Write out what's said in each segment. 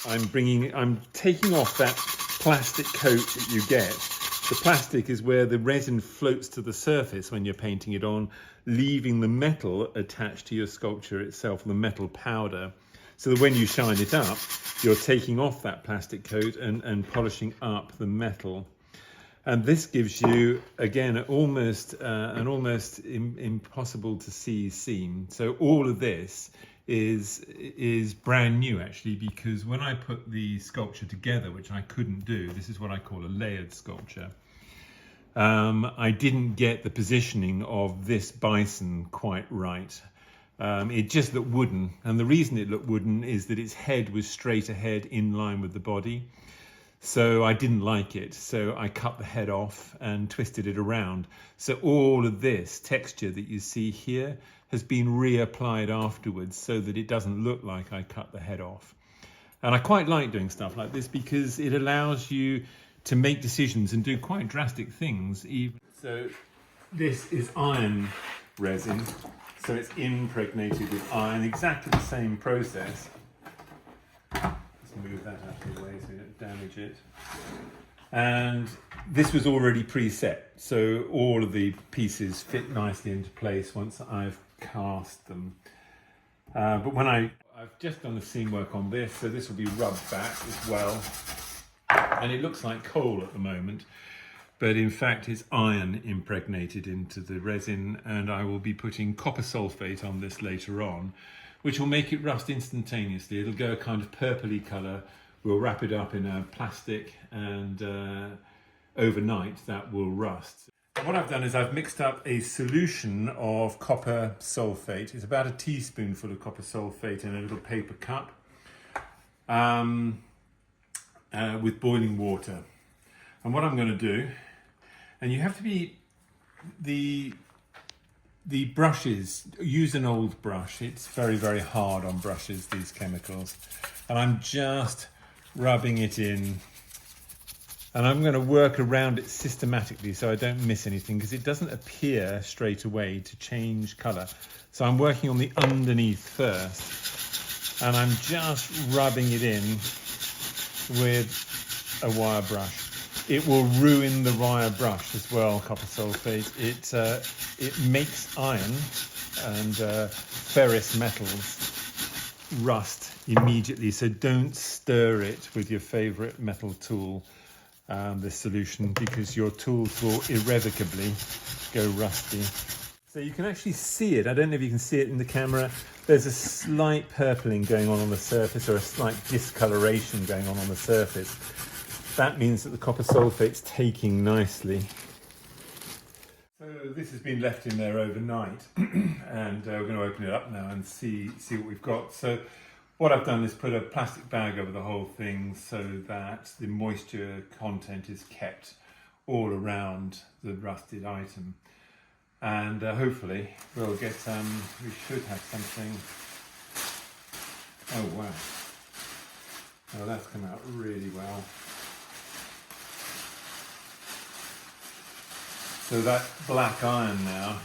I'm taking off that plastic coat that you get. The plastic is where the resin floats to the surface when you're painting it on, leaving the metal attached to your sculpture itself, the metal powder. So that when you shine it up, you're taking off that plastic coat and polishing up the metal. And this gives you, again, an almost impossible to see seam. So all of this is brand new, actually, because when I put the sculpture together, which I couldn't do, this is what I call a layered sculpture, I didn't get the positioning of this bison quite right. It just looked wooden, and the reason it looked wooden is that its head was straight ahead in line with the body. So I didn't like it, so I cut the head off and twisted it around. So all of this texture that you see here has been reapplied afterwards so that it doesn't look like I cut the head off. And I quite like doing stuff like this because it allows you to make decisions and do quite drastic things. So this is iron resin, so it's impregnated with iron, exactly the same process. Move that out of the way so you don't damage it. And this was already preset, so all of the pieces fit nicely into place once I've cast them. But when I've just done the seam work on this, so this will be rubbed back as well. And it looks like coal at the moment, but in fact it's iron impregnated into the resin, and I will be putting copper sulfate on this later on, which will make it rust instantaneously. It'll go a kind of purpley colour. We'll wrap it up in a plastic, and overnight that will rust. What I've done is I've mixed up a solution of copper sulfate. It's about a teaspoonful of copper sulfate in a little paper cup with boiling water. And what I'm going to do, and you have to be, the brushes, use an old brush. It's very, very hard on brushes, these chemicals. And I'm just rubbing it in. And I'm going to work around it systematically so I don't miss anything, because it doesn't appear straight away to change colour. So I'm working on the underneath first. And I'm just rubbing it in with a wire brush. It will ruin the wire brush as well, copper sulfate. It makes iron and ferrous metals rust immediately, so don't stir it with your favourite metal tool, this solution, because your tools will irrevocably go rusty. So you can actually see it. I don't know if you can see it in the camera. There's a slight purpling going on the surface, or a slight discoloration going on the surface. That means that the copper sulfate's taking nicely. So this has been left in there overnight, and we're going to open it up now and see what we've got. So what I've done is put a plastic bag over the whole thing so that the moisture content is kept all around the rusted item. And hopefully we'll get, we should have something. Oh wow. Oh, that's come out really well. So that black iron now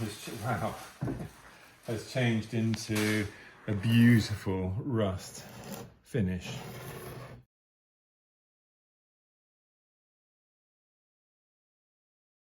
has changed into a beautiful rust finish.